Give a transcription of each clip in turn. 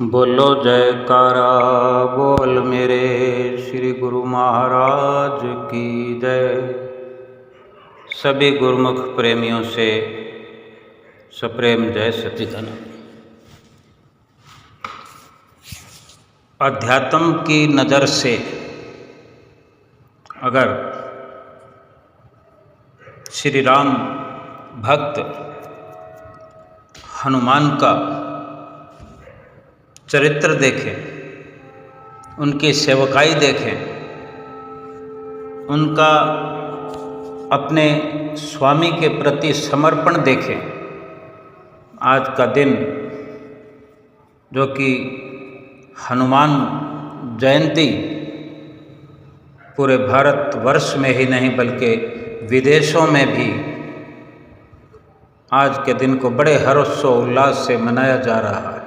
बोलो जयकारा बोल मेरे श्री गुरु महाराज की जय। सभी गुरुमुख प्रेमियों से सप्रेम जय सच्चिदानंद। अध्यात्म की नज़र से अगर श्री राम भक्त हनुमान का चरित्र देखें, उनकी सेवकाई देखें, उनका अपने स्वामी के प्रति समर्पण देखें। आज का दिन जो कि हनुमान जयंती पूरे भारतवर्ष में ही नहीं बल्कि विदेशों में भी आज के दिन को बड़े हर्षोल्लास से मनाया जा रहा है।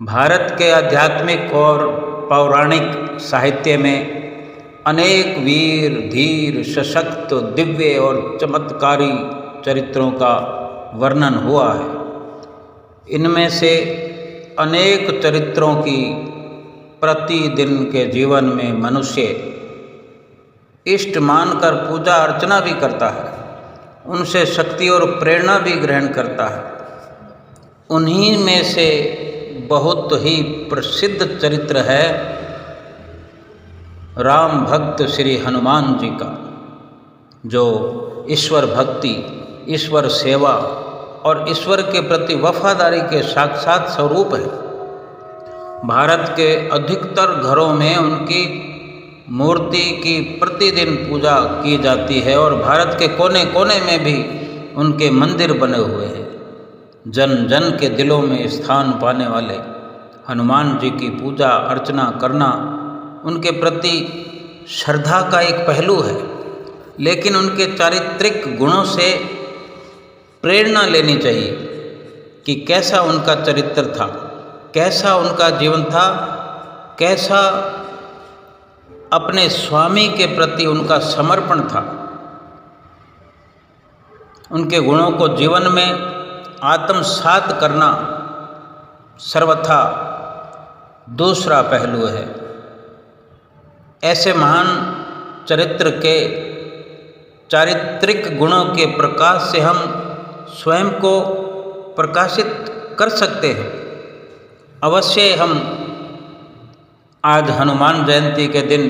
भारत के आध्यात्मिक और पौराणिक साहित्य में अनेक वीर धीर सशक्त दिव्य और चमत्कारी चरित्रों का वर्णन हुआ है। इनमें से अनेक चरित्रों की प्रतिदिन के जीवन में मनुष्य इष्ट मानकर पूजा अर्चना भी करता है, उनसे शक्ति और प्रेरणा भी ग्रहण करता है। उन्हीं में से बहुत ही प्रसिद्ध चरित्र है राम भक्त श्री हनुमान जी का, जो ईश्वर भक्ति, ईश्वर सेवा और ईश्वर के प्रति वफादारी के साक्षात स्वरूप है। भारत के अधिकतर घरों में उनकी मूर्ति की प्रतिदिन पूजा की जाती है और भारत के कोने कोने में भी उनके मंदिर बने हुए हैं। जन जन के दिलों में स्थान पाने वाले हनुमान जी की पूजा अर्चना करना उनके प्रति श्रद्धा का एक पहलू है, लेकिन उनके चारित्रिक गुणों से प्रेरणा लेनी चाहिए कि कैसा उनका चरित्र था, कैसा उनका जीवन था, कैसा अपने स्वामी के प्रति उनका समर्पण था। उनके गुणों को जीवन में आत्मसात करना सर्वथा दूसरा पहलू है। ऐसे महान चरित्र के चारित्रिक गुणों के प्रकाश से हम स्वयं को प्रकाशित कर सकते हैं। अवश्य हम आज हनुमान जयंती के दिन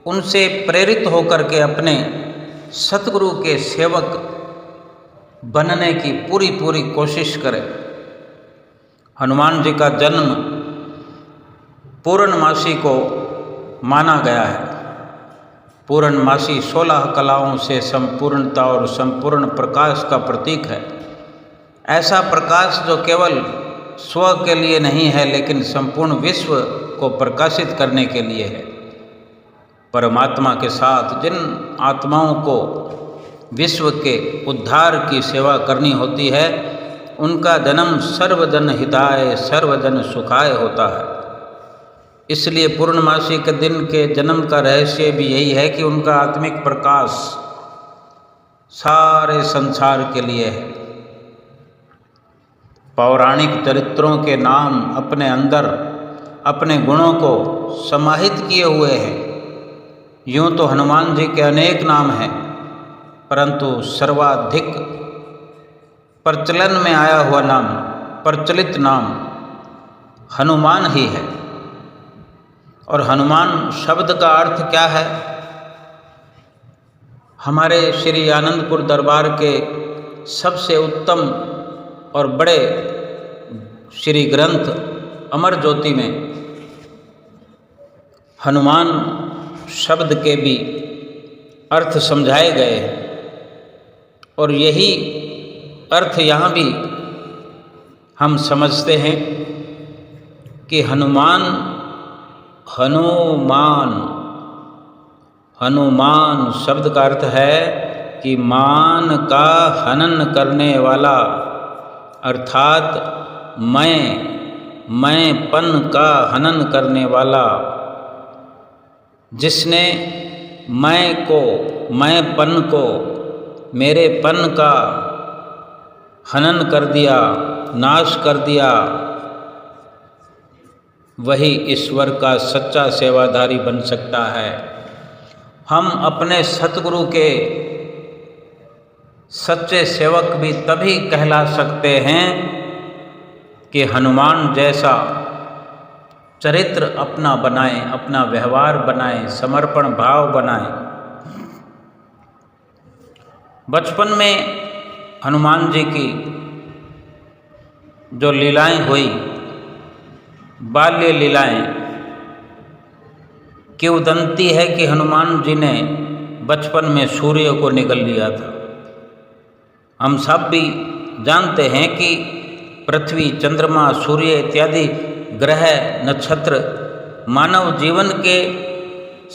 उनसे प्रेरित होकर के अपने सतगुरु के सेवक बनने की पूरी कोशिश करें। हनुमान जी का जन्म पूर्णमासी को माना गया है। पूर्णमासी 16 कलाओं से संपूर्णता और संपूर्ण प्रकाश का प्रतीक है। ऐसा प्रकाश जो केवल स्व के लिए नहीं है लेकिन संपूर्ण विश्व को प्रकाशित करने के लिए है। परमात्मा के साथ जिन आत्माओं को विश्व के उद्धार की सेवा करनी होती है, उनका जन्म सर्वजन हिताय सर्वजन सुखाय होता है। इसलिए पूर्णमासी के दिन के जन्म का रहस्य भी यही है कि उनका आत्मिक प्रकाश सारे संसार के लिए है। पौराणिक चरित्रों के नाम अपने अंदर अपने गुणों को समाहित किए हुए हैं। यूँ तो हनुमान जी के अनेक नाम हैं, परंतु सर्वाधिक प्रचलन में आया हुआ नाम, प्रचलित नाम हनुमान ही है। और हनुमान शब्द का अर्थ क्या है? हमारे श्री आनंदपुर दरबार के सबसे उत्तम और बड़े श्री ग्रंथ अमर ज्योति में हनुमान शब्द के भी अर्थ समझाए गए हैं और यही अर्थ यहाँ भी हम समझते हैं कि हनुमान शब्द का अर्थ है कि मान का हनन करने वाला, अर्थात मैंपन का हनन करने वाला। जिसने मैंपन को, मेरेपन का हनन कर दिया, नाश कर दिया, वही ईश्वर का सच्चा सेवाधारी बन सकता है। हम अपने सतगुरु के सच्चे सेवक भी तभी कहला सकते हैं कि हनुमान जैसा चरित्र अपना बनाएं, अपना व्यवहार बनाएं, समर्पण भाव बनाएं। बचपन में हनुमान जी की जो लीलाएं हुई, बाल्य लीलाएं, किंवदंती है कि हनुमान जी ने बचपन में सूर्य को निगल लिया था। हम सब भी जानते हैं कि पृथ्वी, चंद्रमा, सूर्य इत्यादि ग्रह, नक्षत्र मानव जीवन के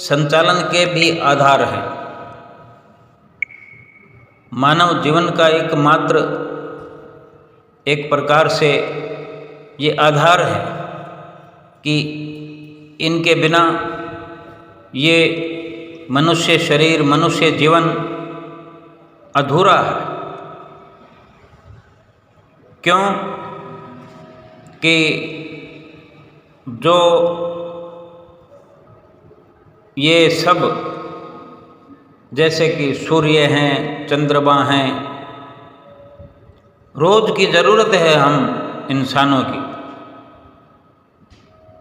संचालन के भी आधार हैं। मानव जीवन का एकमात्र एक प्रकार से ये आधार है कि इनके बिना ये मनुष्य शरीर, मनुष्य जीवन अधूरा है। क्यों कि जो ये सब जैसे कि सूर्य हैं, चंद्रमा हैं, रोज की ज़रूरत है हम इंसानों की,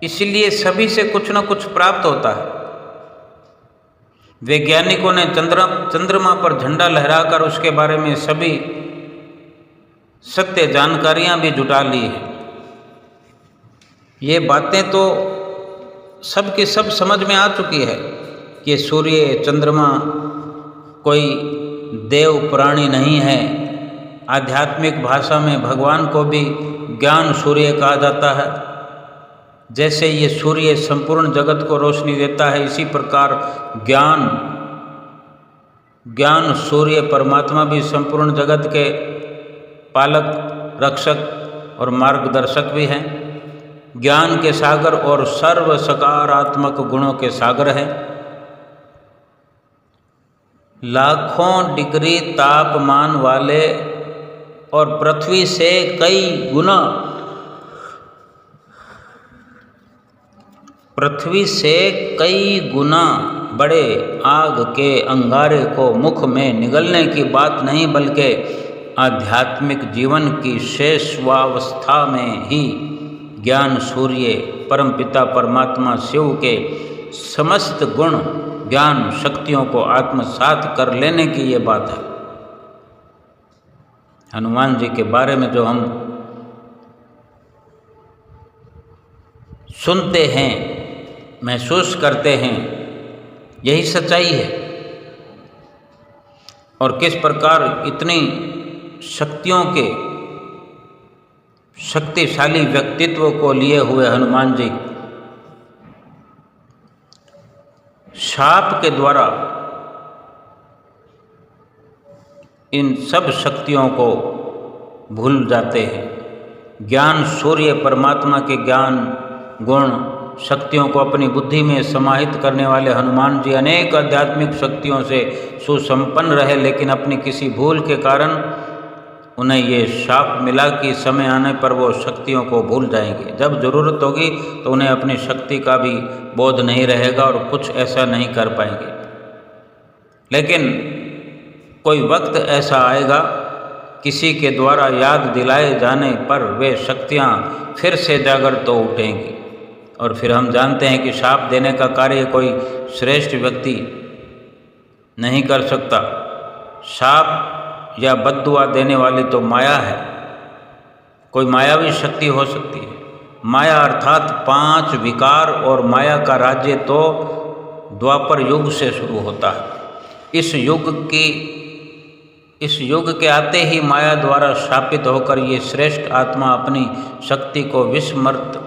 इसलिए सभी से कुछ न कुछ प्राप्त होता है। वैज्ञानिकों ने चंद्रमा पर झंडा लहराकर उसके बारे में सभी सत्य जानकारियां भी जुटा ली है। ये बातें तो सब की सब समझ में आ चुकी है कि सूर्य, चंद्रमा कोई देव प्राणी नहीं है। आध्यात्मिक भाषा में भगवान को भी ज्ञान सूर्य कहा जाता है। जैसे ये सूर्य संपूर्ण जगत को रोशनी देता है, इसी प्रकार ज्ञान सूर्य परमात्मा भी संपूर्ण जगत के पालक, रक्षक और मार्गदर्शक भी हैं। ज्ञान के सागर और सर्व सकारात्मक गुणों के सागर हैं। लाखों डिग्री तापमान वाले और पृथ्वी से कई गुना बड़े आग के अंगारे को मुख में निगलने की बात नहीं, बल्कि आध्यात्मिक जीवन की शेषवावस्था में ही ज्ञान सूर्य परमपिता परमात्मा शिव के समस्त गुण, ज्ञान, शक्तियों को आत्मसात कर लेने की ये बात है। हनुमान जी के बारे में जो हम सुनते हैं, महसूस करते हैं, यही सच्चाई है। और किस प्रकार इतनी शक्तियों के शक्तिशाली व्यक्तित्व को लिए हुए हनुमान जी शाप के द्वारा इन सब शक्तियों को भूल जाते हैं। ज्ञान सूर्य परमात्मा के ज्ञान, गुण, शक्तियों को अपनी बुद्धि में समाहित करने वाले हनुमान जी अनेक आध्यात्मिक शक्तियों से सुसंपन्न रहे, लेकिन अपनी किसी भूल के कारण उन्हें ये शाप मिला कि समय आने पर वो शक्तियों को भूल जाएंगे। जब ज़रूरत होगी तो उन्हें अपनी शक्ति का भी बोध नहीं रहेगा और कुछ ऐसा नहीं कर पाएंगे। लेकिन कोई वक्त ऐसा आएगा, किसी के द्वारा याद दिलाए जाने पर वे शक्तियाँ फिर से जागृत हो उठेंगी। और फिर हम जानते हैं कि शाप देने का कार्य कोई श्रेष्ठ व्यक्ति नहीं कर सकता। शाप या बद्दुआ देने वाली तो माया है, कोई मायावी शक्ति हो सकती है। माया अर्थात 5 विकार और माया का राज्य तो द्वापर युग से शुरू होता है। इस युग के आते ही माया द्वारा शापित होकर ये श्रेष्ठ आत्मा अपनी शक्ति को विस्मृत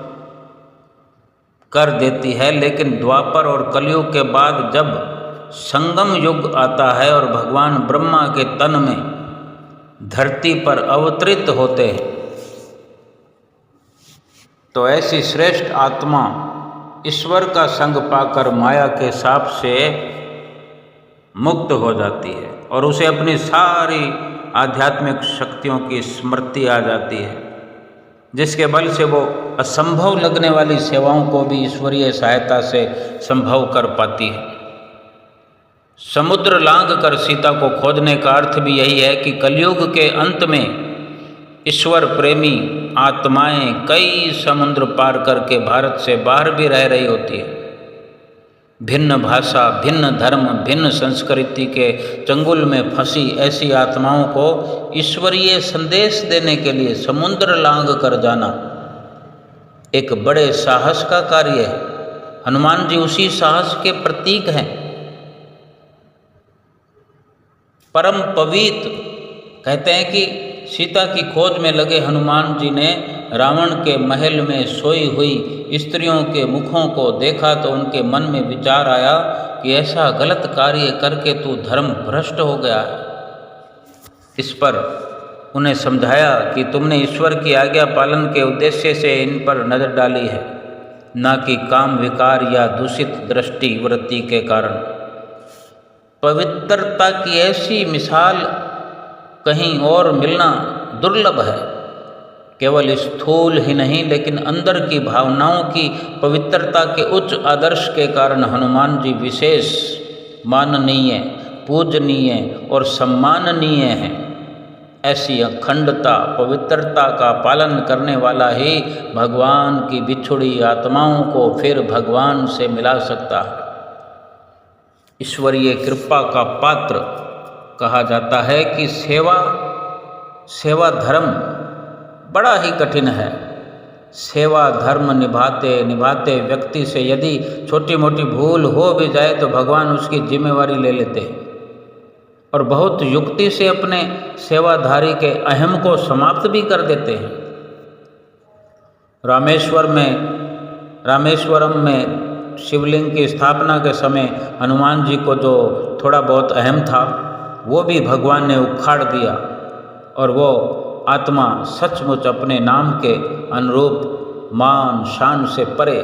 कर देती है। लेकिन द्वापर और कलयुग के बाद जब संगम युग आता है और भगवान ब्रह्मा के तन में धरती पर अवतरित होते हैं, तो ऐसी श्रेष्ठ आत्मा ईश्वर का संग पाकर माया के शाप से मुक्त हो जाती है और उसे अपनी सारी आध्यात्मिक शक्तियों की स्मृति आ जाती है। जिसके बल से वो असंभव लगने वाली सेवाओं को भी ईश्वरीय सहायता से संभव कर पाती है। समुद्र लांघ कर सीता को खोजने का अर्थ भी यही है कि कलयुग के अंत में ईश्वर प्रेमी आत्माएं कई समुद्र पार करके भारत से बाहर भी रह रही होती है। भिन्न भाषा, भिन्न धर्म, भिन्न संस्कृति के चंगुल में फंसी ऐसी आत्माओं को ईश्वरीय संदेश देने के लिए समुद्र लांघ कर जाना एक बड़े साहस का कार्य है। हनुमान जी उसी साहस के प्रतीक हैं। परम पवित्र कहते हैं कि सीता की खोज में लगे हनुमान जी ने रावण के महल में सोई हुई स्त्रियों के मुखों को देखा तो उनके मन में विचार आया कि ऐसा गलत कार्य करके तू धर्म भ्रष्ट हो गया है। इस पर उन्हें समझाया कि तुमने ईश्वर की आज्ञा पालन के उद्देश्य से इन पर नज़र डाली है, न कि काम विकार या दूषित दृष्टि वृत्ति के कारण। पवित्रता की ऐसी मिसाल कहीं और मिलना दुर्लभ है। केवल स्थूल ही नहीं लेकिन अंदर की भावनाओं की पवित्रता के उच्च आदर्श के कारण हनुमान जी विशेष, माननीय, पूजनीय और सम्माननीय हैं। ऐसी अखंडता, पवित्रता का पालन करने वाला ही भगवान की बिछुड़ी आत्माओं को फिर भगवान से मिला सकता है। ईश्वरीय कृपा का पात्र कहा जाता है कि सेवा धर्म बड़ा ही कठिन है। सेवा धर्म निभाते निभाते व्यक्ति से यदि छोटी मोटी भूल हो भी जाए तो भगवान उसकी जिम्मेवारी ले लेते हैं और बहुत युक्ति से अपने सेवाधारी के अहम को समाप्त भी कर देते हैं। रामेश्वरम में शिवलिंग की स्थापना के समय हनुमान जी को जो थोड़ा बहुत अहम था वो भी भगवान ने उखाड़ दिया और वो आत्मा सचमुच अपने नाम के अनुरूप मान शान से परे,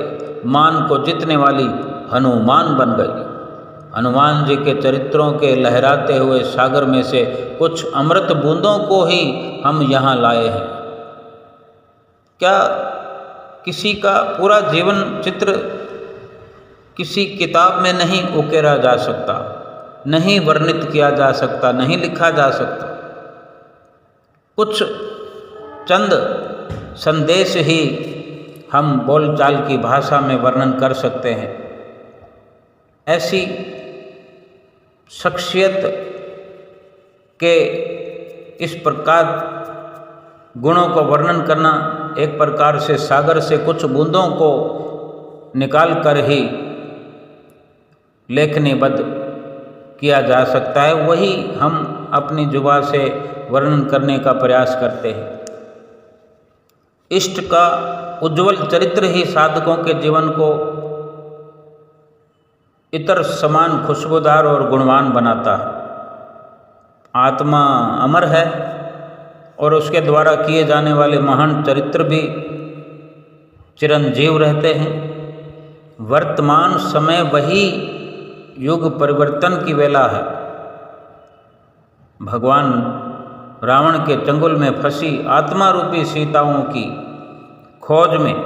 मान को जीतने वाली हनुमान बन गई। हनुमान जी के चरित्रों के लहराते हुए सागर में से कुछ अमृत बूंदों को ही हम यहाँ लाए हैं। क्या किसी का पूरा जीवन चित्र किसी किताब में नहीं उकेरा जा सकता, नहीं वर्णित किया जा सकता, नहीं लिखा जा सकता। कुछ चंद संदेश ही हम बोलचाल की भाषा में वर्णन कर सकते हैं। ऐसी शख्सियत के इस प्रकार गुणों का वर्णन करना एक प्रकार से सागर से कुछ बूंदों को निकाल कर ही लेखनीबद्ध किया जा सकता है, वही हम अपनी जुबान से वर्णन करने का प्रयास करते हैं। इष्ट का उज्जवल चरित्र ही साधकों के जीवन को इतर समान खुशबूदार और गुणवान बनाता है। आत्मा अमर है और उसके द्वारा किए जाने वाले महान चरित्र भी चिरंजीव रहते हैं। वर्तमान समय वही युग परिवर्तन की वेला है। भगवान रावण के चंगुल में फंसी आत्मा रूपी सीताओं की खोज में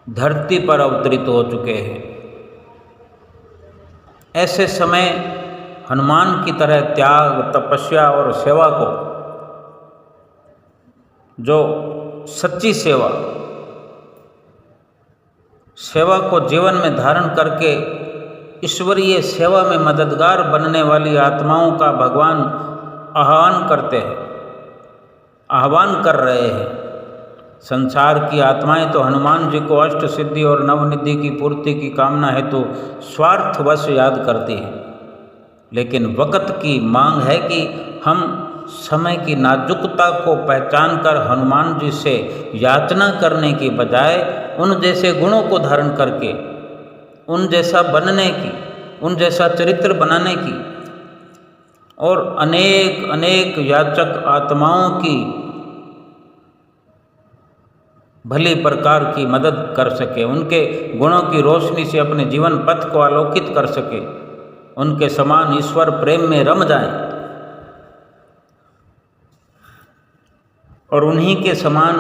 धरती पर अवतरित हो चुके हैं। ऐसे समय हनुमान की तरह त्याग, तपस्या और सेवा को, जो सच्ची सेवा को जीवन में धारण करके ईश्वरीय सेवा में मददगार बनने वाली आत्माओं का भगवान आह्वान कर रहे हैं। संसार की आत्माएं तो हनुमान जी को अष्ट सिद्धि और नवनिधि की पूर्ति की कामना हेतु स्वार्थवश याद करती हैं, लेकिन वक़्त की मांग है कि हम समय की नाजुकता को पहचान कर हनुमान जी से याचना करने की बजाय उन जैसे गुणों को धारण करके उन जैसा बनने की, उन जैसा चरित्र बनाने की और अनेक अनेक याचक आत्माओं की भली प्रकार की मदद कर सके, उनके गुणों की रोशनी से अपने जीवन पथ को आलोकित कर सके, उनके समान ईश्वर प्रेम में रम जाएं। और उन्हीं के समान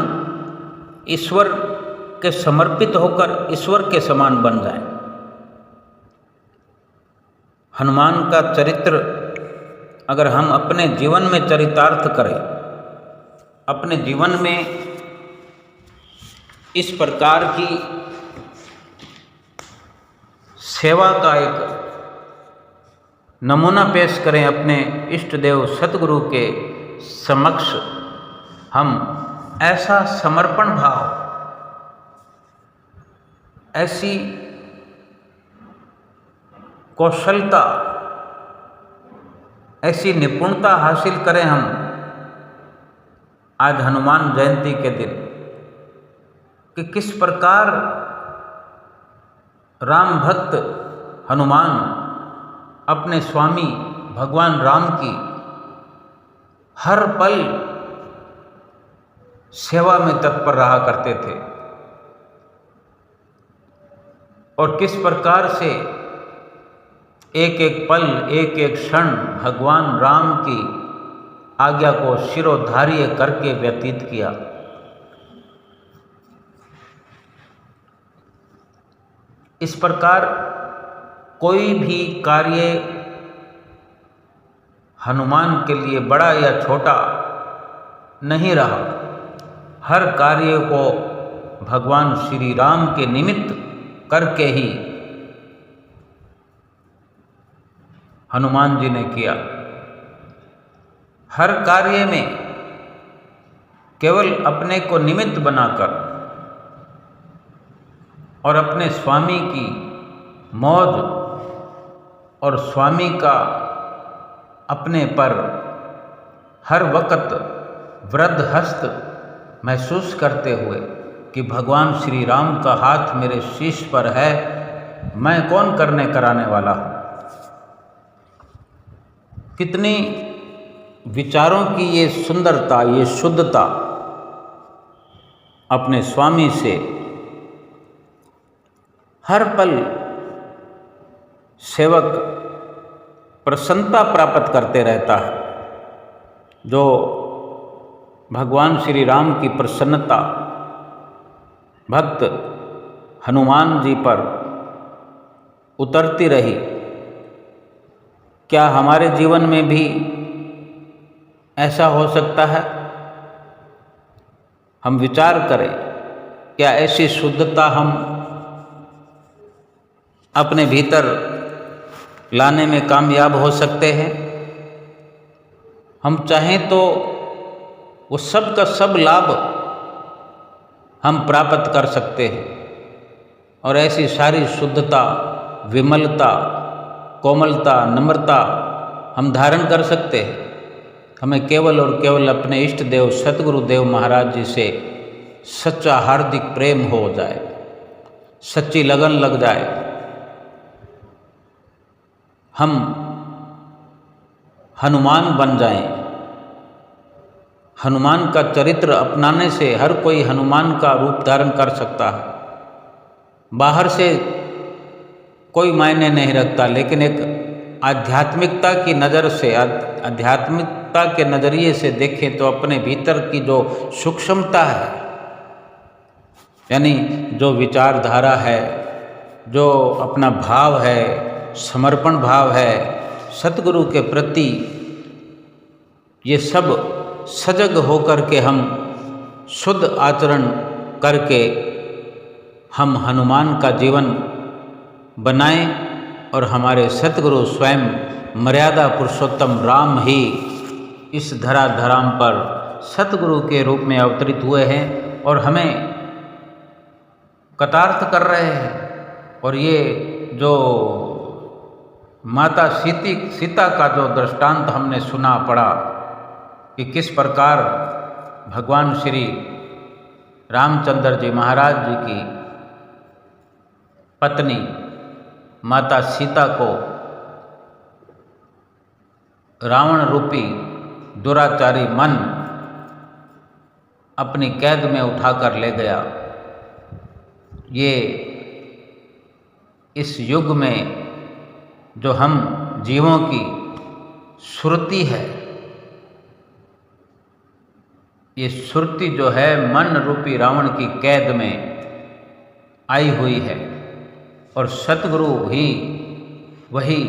ईश्वर के समर्पित होकर ईश्वर के समान बन जाएं। हनुमान का चरित्र अगर हम अपने जीवन में चरितार्थ करें, अपने जीवन में इस प्रकार की सेवा का एक नमूना पेश करें अपने इष्ट देव सतगुरु के समक्ष, हम ऐसा समर्पण भाव, ऐसी कौशलता, ऐसी निपुणता हासिल करें हम आज हनुमान जयंती के दिन, कि किस प्रकार राम भक्त हनुमान अपने स्वामी भगवान राम की हर पल सेवा में तत्पर रहा करते थे और किस प्रकार से एक एक पल, एक एक क्षण भगवान राम की आज्ञा को शिरोधार्य करके व्यतीत किया। इस प्रकार कोई भी कार्य हनुमान के लिए बड़ा या छोटा नहीं रहा, हर कार्य को भगवान श्री राम के निमित्त करके ही हनुमान जी ने किया। हर कार्य में केवल अपने को निमित्त बनाकर और अपने स्वामी की मौज और स्वामी का अपने पर हर वक्त वृद्ध हस्त महसूस करते हुए कि भगवान श्री राम का हाथ मेरे शीश पर है, मैं कौन करने कराने वाला हूँ। कितनी विचारों की ये सुंदरता, ये शुद्धता अपने स्वामी से हर पल सेवक प्रसन्नता प्राप्त करते रहता है। जो भगवान श्री राम की प्रसन्नता भक्त हनुमान जी पर उतरती रही, क्या हमारे जीवन में भी ऐसा हो सकता है? हम विचार करें, क्या ऐसी शुद्धता हम अपने भीतर लाने में कामयाब हो सकते हैं? हम चाहें तो वो सब का सब लाभ हम प्राप्त कर सकते हैं और ऐसी सारी शुद्धता, विमलता, कोमलता, नम्रता हम धारण कर सकते हैं। हमें केवल और केवल अपने इष्ट देव सतगुरु देव महाराज जी से सच्चा हार्दिक प्रेम हो जाए, सच्ची लगन लग जाए, हम हनुमान बन जाएं। हनुमान का चरित्र अपनाने से हर कोई हनुमान का रूप धारण कर सकता है। बाहर से कोई मायने नहीं रखता, लेकिन एक आध्यात्मिकता की नज़र से, आध्यात्मिकता के नज़रिए से देखें तो अपने भीतर की जो सूक्ष्मता है, यानी जो विचारधारा है, जो अपना भाव है, समर्पण भाव है सतगुरु के प्रति, ये सब सजग होकर के हम शुद्ध आचरण करके हम हनुमान का जीवन बनाएं और हमारे सतगुरु स्वयं मर्यादा पुरुषोत्तम राम ही इस धराधाम पर सतगुरु के रूप में अवतरित हुए हैं और हमें कटार्थ कर रहे हैं। और ये जो माता सीता का जो दृष्टांत हमने सुना पड़ा कि किस प्रकार भगवान श्री रामचंद्र जी महाराज जी की पत्नी माता सीता को रावण रूपी दुराचारी मन अपनी कैद में उठाकर ले गया। ये इस युग में जो हम जीवों की सुरति है, ये सुरती जो है मन रूपी रावण की कैद में आई हुई है और सतगुरु ही वही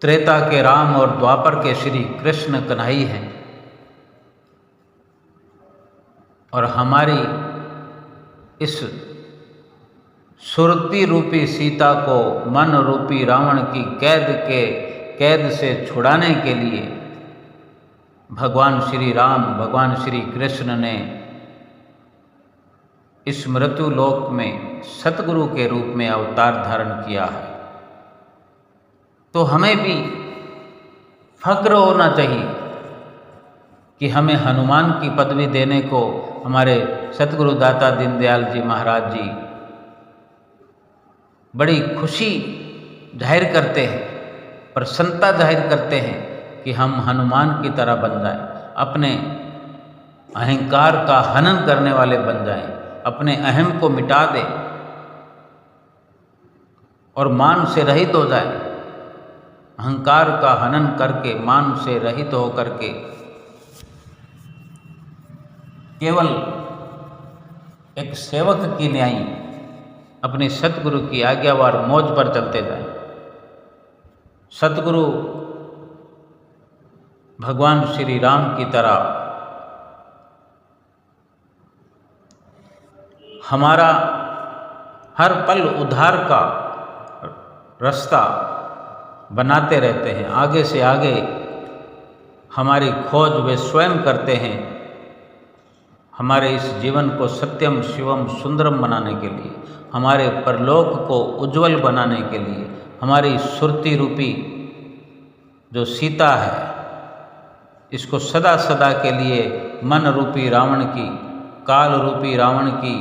त्रेता के राम और द्वापर के श्री कृष्ण कन्हई हैं और हमारी इस सुरती रूपी सीता को मन रूपी रावण की कैद से छुड़ाने के लिए भगवान श्री राम भगवान श्री कृष्ण ने इस मृत्यु लोक में सतगुरु के रूप में अवतार धारण किया है। तो हमें भी फक्र होना चाहिए कि हमें हनुमान की पदवी देने को हमारे सतगुरु दाता दीनदयाल जी महाराज जी बड़ी खुशी जाहिर करते हैं, प्रसन्नता जाहिर करते हैं कि हम हनुमान की तरह बन जाएं, अपने अहंकार का हनन करने वाले बन जाएं, अपने अहम को मिटा दें और मान से रहित हो जाएं। अहंकार का हनन करके मान से रहित हो करके केवल एक सेवक की न्याय अपने सतगुरु की आज्ञावार मौज पर चलते जाएं। सतगुरु भगवान श्री राम की तरह हमारा हर पल उद्धार का रास्ता बनाते रहते हैं। आगे से आगे हमारी खोज वे स्वयं करते हैं, हमारे इस जीवन को सत्यम शिवम सुंदरम बनाने के लिए, हमारे परलोक को उज्जवल बनाने के लिए, हमारी सुरती रूपी जो सीता है इसको सदा सदा के लिए मन रूपी रावण की, काल रूपी रावण की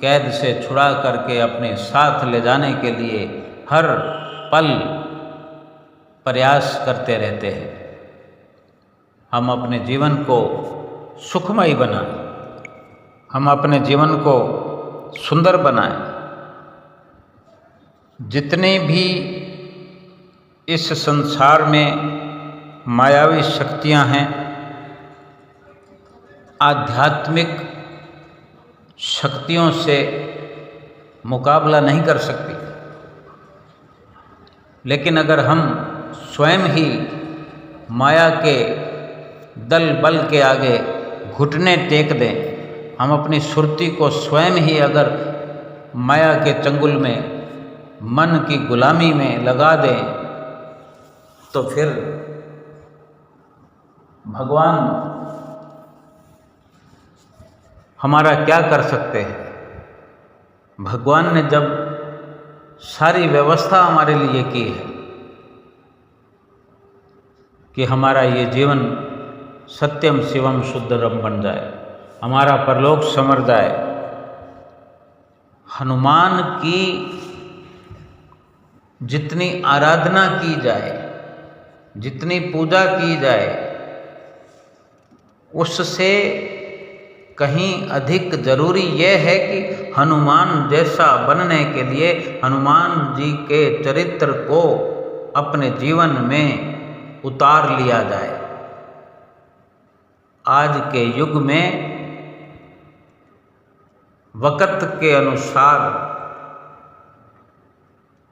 कैद से छुड़ा करके अपने साथ ले जाने के लिए हर पल प्रयास करते रहते हैं। हम अपने जीवन को सुखमय बनाएं, हम अपने जीवन को सुंदर बनाएं। जितने भी इस संसार में मायावी शक्तियां हैं, आध्यात्मिक शक्तियों से मुकाबला नहीं कर सकती, लेकिन अगर हम स्वयं ही माया के दल बल के आगे घुटने टेक दें, हम अपनी सुरती को स्वयं ही अगर माया के चंगुल में मन की गुलामी में लगा दें, तो फिर भगवान हमारा क्या कर सकते हैं। भगवान ने जब सारी व्यवस्था हमारे लिए की है कि हमारा ये जीवन सत्यम शिवम शुद्धरम बन जाए, हमारा परलोक समर जाए, हनुमान की जितनी आराधना की जाए, जितनी पूजा की जाए, उससे कहीं अधिक जरूरी यह है कि हनुमान जैसा बनने के लिए हनुमान जी के चरित्र को अपने जीवन में उतार लिया जाए। आज के युग में वक़्त के अनुसार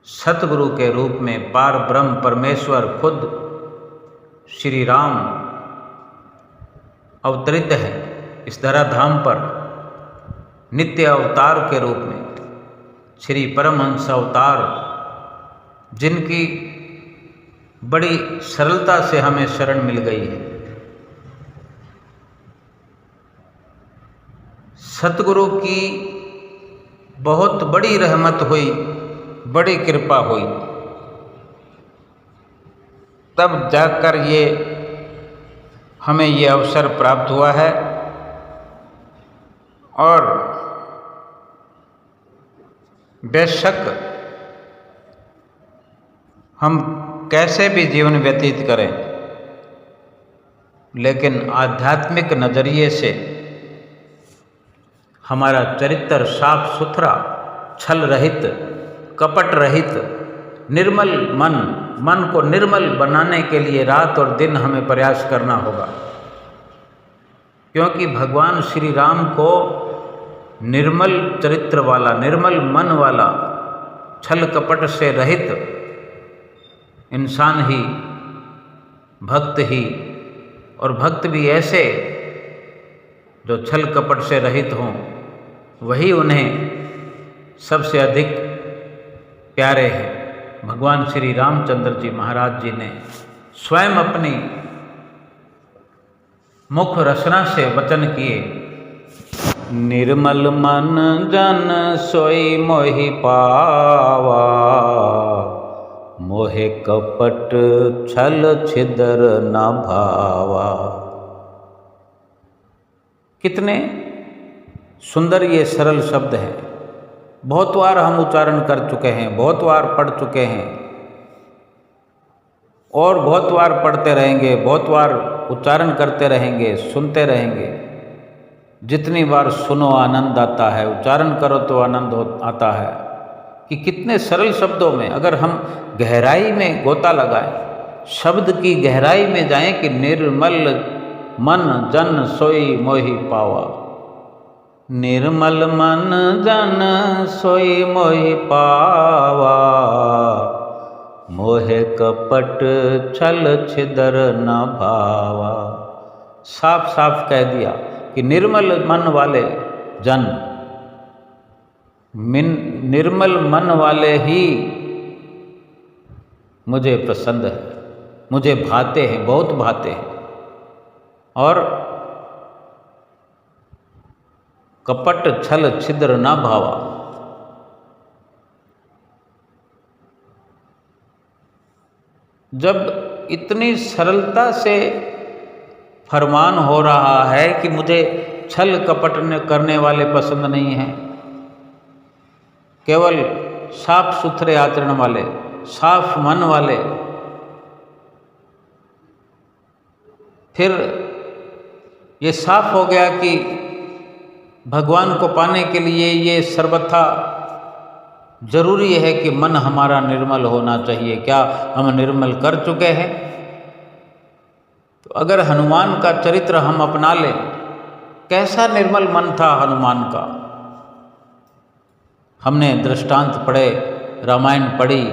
सतगुरु के रूप में पार ब्रह्म परमेश्वर खुद श्री राम अवतरित है इस धराधाम पर नित्य अवतार के रूप में। श्री परमहंस अवतार जिनकी बड़ी सरलता से हमें शरण मिल गई है। सतगुरु की बहुत बड़ी रहमत हुई, बड़ी कृपा हुई, तब जाकर ये हमें ये अवसर प्राप्त हुआ है। और बेशक हम कैसे भी जीवन व्यतीत करें, लेकिन आध्यात्मिक नजरिए से हमारा चरित्र साफ सुथरा, छल रहित, कपट रहित, निर्मल मन को निर्मल बनाने के लिए रात और दिन हमें प्रयास करना होगा। क्योंकि भगवान श्री राम को निर्मल चरित्र वाला, निर्मल मन वाला, छल कपट से रहित इंसान ही, भक्त ही, और भक्त भी ऐसे जो छल कपट से रहित हों, वही उन्हें सबसे अधिक प्यारे हैं। भगवान श्री रामचंद्र जी महाराज जी ने स्वयं अपनी मुख रचना से वचन किए, निर्मल मन जन सोई मोहि पावा, मोहे कपट छल छिदर न भावा। कितने सुंदर ये सरल शब्द हैं। बहुत बार हम उच्चारण कर चुके हैं, बहुत बार पढ़ चुके हैं और बहुत बार पढ़ते रहेंगे, बहुत बार उच्चारण करते रहेंगे, सुनते रहेंगे। जितनी बार सुनो आनंद आता है, उच्चारण करो तो आनंद आता है कि कितने सरल शब्दों में अगर हम गहराई में गोता लगाएं, शब्द की गहराई में जाएं कि निर्मल मन जन सोई मोहि पावा, निर्मल मन जन सोई मोहि पावा, मोहे कपट छल छिदर न भावा। साफ साफ कह दिया कि निर्मल मन वाले जन, निर्मल मन वाले ही मुझे पसंद है, मुझे भाते हैं, बहुत भाते हैं। और कपट छल छिद्र न भावा। जब इतनी सरलता से फरमान हो रहा है कि मुझे छल कपट करने वाले पसंद नहीं हैं, केवल साफ सुथरे आचरण वाले, साफ मन वाले, फिर ये साफ हो गया कि भगवान को पाने के लिए ये सर्वथा जरूरी है कि मन हमारा निर्मल होना चाहिए। क्या हम निर्मल कर चुके हैं? तो अगर हनुमान का चरित्र हम अपना लें, कैसा निर्मल मन था हनुमान का। हमने दृष्टांत पढ़े, रामायण पढ़ी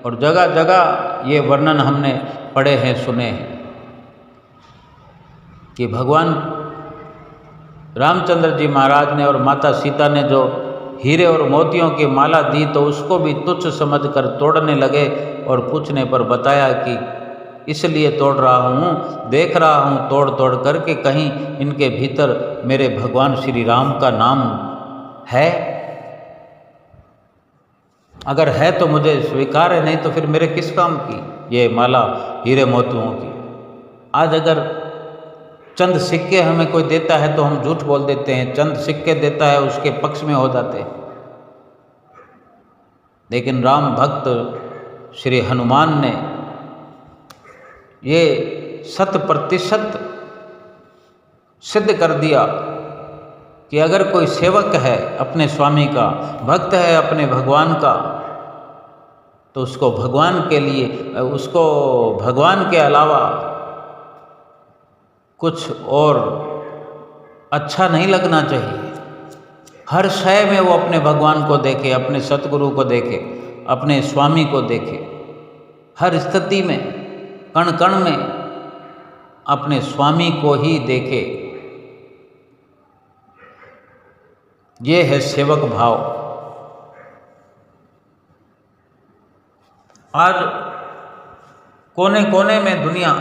और जगह जगह ये वर्णन हमने पढ़े हैं, सुने हैं कि भगवान रामचंद्र जी महाराज ने और माता सीता ने जो हीरे और मोतियों की माला दी तो उसको भी तुच्छ समझकर तोड़ने लगे और पूछने पर बताया कि इसलिए तोड़ रहा हूँ, देख रहा हूँ तोड़ तोड़ करके कहीं इनके भीतर मेरे भगवान श्री राम का नाम है। अगर है तो मुझे स्वीकार है, नहीं तो फिर मेरे किस काम की ये माला हीरे मोतियों की। आज अगर चंद सिक्के हमें कोई देता है तो हम झूठ बोल देते हैं, चंद सिक्के देता है उसके पक्ष में हो जाते हैं। लेकिन राम भक्त श्री हनुमान ने ये 100% सिद्ध कर दिया कि अगर कोई सेवक है अपने स्वामी का, भक्त है अपने भगवान का, तो उसको भगवान के लिए, उसको भगवान के अलावा कुछ और अच्छा नहीं लगना चाहिए। हर शय में वो अपने भगवान को देखे, अपने सतगुरु को देखे, अपने स्वामी को देखे। हर स्थिति में, कण कण में अपने स्वामी को ही देखे। ये है सेवक भाव। आज कोने कोने में दुनिया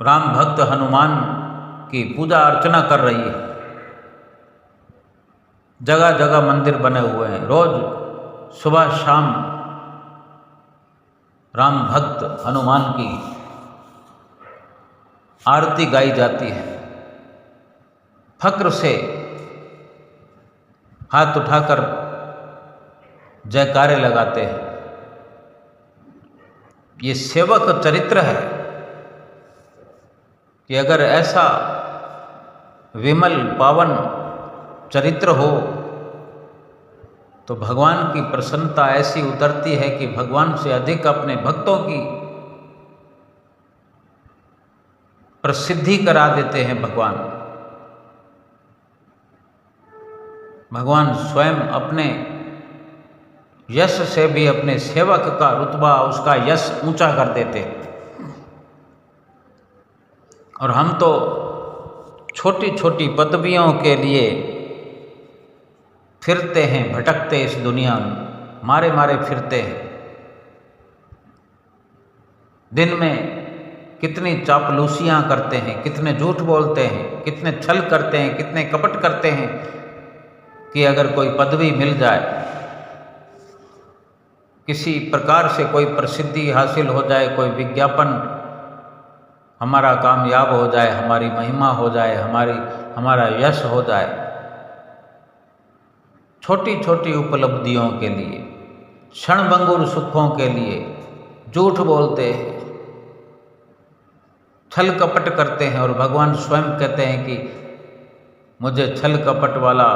राम भक्त हनुमान की पूजा अर्चना कर रही है। जगह जगह मंदिर बने हुए हैं। रोज सुबह शाम राम भक्त हनुमान की आरती गाई जाती है। फक्र से हाथ उठाकर जयकारे लगाते हैं। ये सेवक चरित्र है कि अगर ऐसा विमल पावन चरित्र हो तो भगवान की प्रसन्नता ऐसी उतरती है कि भगवान से अधिक अपने भक्तों की प्रसिद्धि करा देते हैं भगवान। भगवान स्वयं अपने यश से भी अपने सेवक का रुतबा, उसका यश ऊंचा कर देते हैं। और हम तो छोटी छोटी पदवियों के लिए फिरते हैं, भटकते इस दुनिया में, मारे मारे फिरते हैं। दिन में कितनी चापलूसियाँ करते हैं, कितने झूठ बोलते हैं, कितने छल करते हैं, कितने कपट करते हैं कि अगर कोई पदवी मिल जाए, किसी प्रकार से कोई प्रसिद्धि हासिल हो जाए, कोई विज्ञापन हमारा कामयाब हो जाए, हमारी महिमा हो जाए, हमारा यश हो जाए। छोटी छोटी उपलब्धियों के लिए, क्षणभंगुर सुखों के लिए झूठ बोलते हैं, छल कपट करते हैं। और भगवान स्वयं कहते हैं कि मुझे छल कपट वाला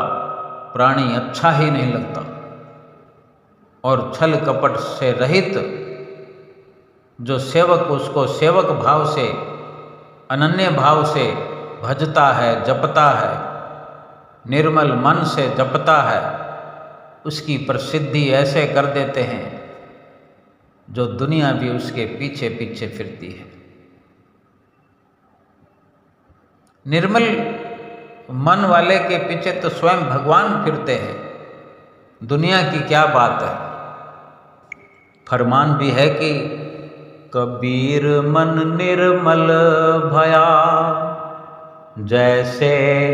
प्राणी अच्छा ही नहीं लगता। और छल कपट से रहित जो सेवक उसको सेवक भाव से, अनन्य भाव से भजता है, जपता है, निर्मल मन से जपता है, उसकी प्रसिद्धि ऐसे कर देते हैं जो दुनिया भी उसके पीछे पीछे फिरती है। निर्मल मन वाले के पीछे तो स्वयं भगवान फिरते हैं, दुनिया की क्या बात है। फरमान भी है कि कबीर मन निर्मल भया, जैसे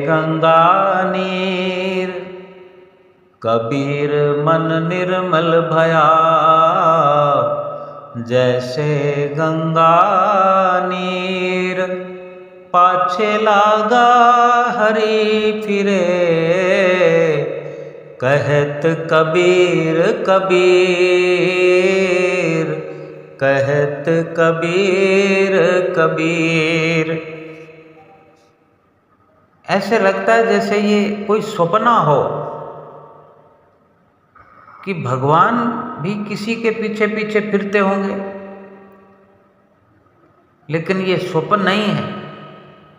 गंगा नीर। कबीर मन निर्मल भया, जैसे गंगा नीर। पाछे लागा हरि फिरे, कहत कबीर कबीर, कहत कबीर कबीर। ऐसे लगता है जैसे ये कोई सपना हो कि भगवान भी किसी के पीछे पीछे फिरते होंगे, लेकिन ये स्वप्न नहीं है।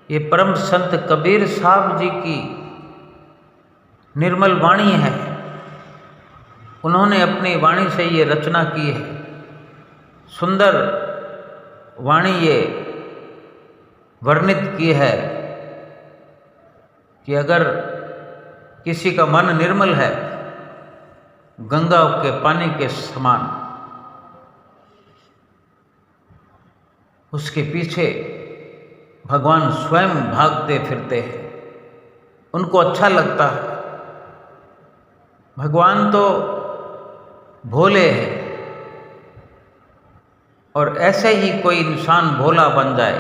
ये परम संत कबीर साहब जी की निर्मल वाणी है। उन्होंने अपनी वाणी से ये रचना की है, सुंदर वाणी ये वर्णित की है कि अगर किसी का मन निर्मल है, गंगा के पानी के समान, उसके पीछे भगवान स्वयं भागते फिरते हैं, उनको अच्छा लगता है। भगवान तो भोले हैं, और ऐसे ही कोई इंसान भोला बन जाए,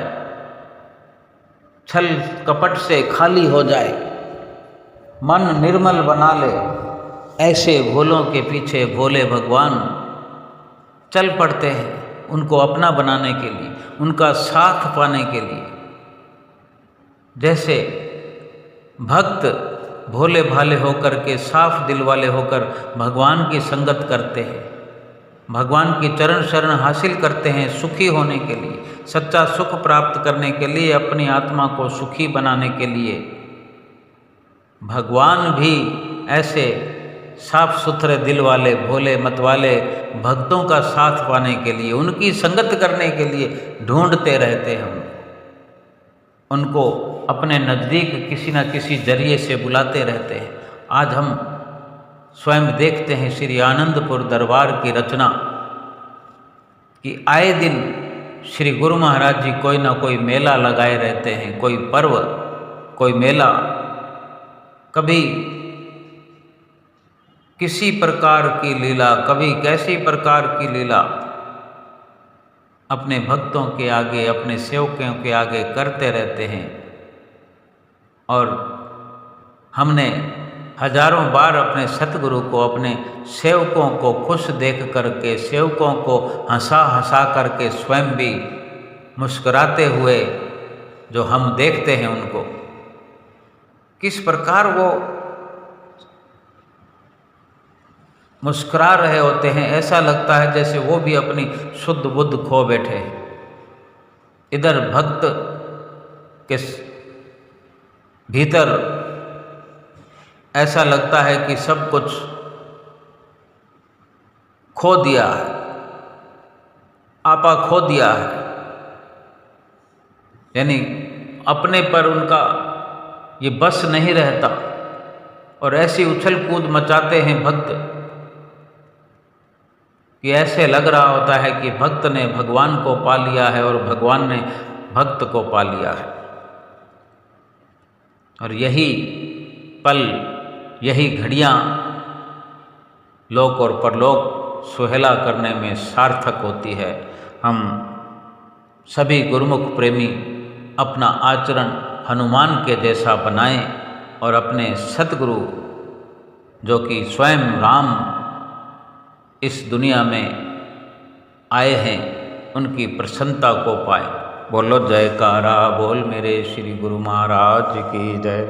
छल कपट से खाली हो जाए, मन निर्मल बना ले, ऐसे भोलों के पीछे भोले भगवान चल पड़ते हैं, उनको अपना बनाने के लिए, उनका साथ पाने के लिए। जैसे भक्त भोले भाले होकर के, साफ दिल वाले होकर भगवान की संगत करते हैं, भगवान की चरण शरण हासिल करते हैं सुखी होने के लिए, सच्चा सुख प्राप्त करने के लिए, अपनी आत्मा को सुखी बनाने के लिए। भगवान भी ऐसे साफ सुथरे दिल वाले, भोले मत वाले भक्तों का साथ पाने के लिए, उनकी संगत करने के लिए ढूंढते रहते हैं। उनको अपने नज़दीक किसी न किसी जरिए से बुलाते रहते हैं। आज हम स्वयं देखते हैं श्री आनंदपुर दरबार की रचना कि आए दिन श्री गुरु महाराज जी कोई ना कोई मेला लगाए रहते हैं, कोई पर्व, कोई मेला, कभी किसी प्रकार की लीला, कभी कैसी प्रकार की लीला अपने भक्तों के आगे, अपने सेवकों के आगे करते रहते हैं। और हमने हजारों बार अपने सतगुरु को, अपने सेवकों को खुश देख करके, सेवकों को हंसा हंसा करके स्वयं भी मुस्कुराते हुए जो हम देखते हैं, उनको किस प्रकार वो मुस्कुरा रहे होते हैं, ऐसा लगता है जैसे वो भी अपनी शुद्ध बुद्ध खो बैठे हैं। इधर भक्त कि भीतर ऐसा लगता है कि सब कुछ खो दिया है, आपा खो दिया है, यानी अपने पर उनका ये बस नहीं रहता और ऐसी उछल कूद मचाते हैं भक्त कि ऐसे लग रहा होता है कि भक्त ने भगवान को पा लिया है और भगवान ने भक्त को पा लिया है। और यही पल, यही घड़ियाँ लोक और परलोक सुहेला करने में सार्थक होती है। हम सभी गुरुमुख प्रेमी अपना आचरण हनुमान के जैसा बनाएं और अपने सतगुरु जो कि स्वयं राम इस दुनिया में आए हैं, उनकी प्रसन्नता को पाए। बोलो जयकारा बोल मेरे श्री गुरु महाराज की जय।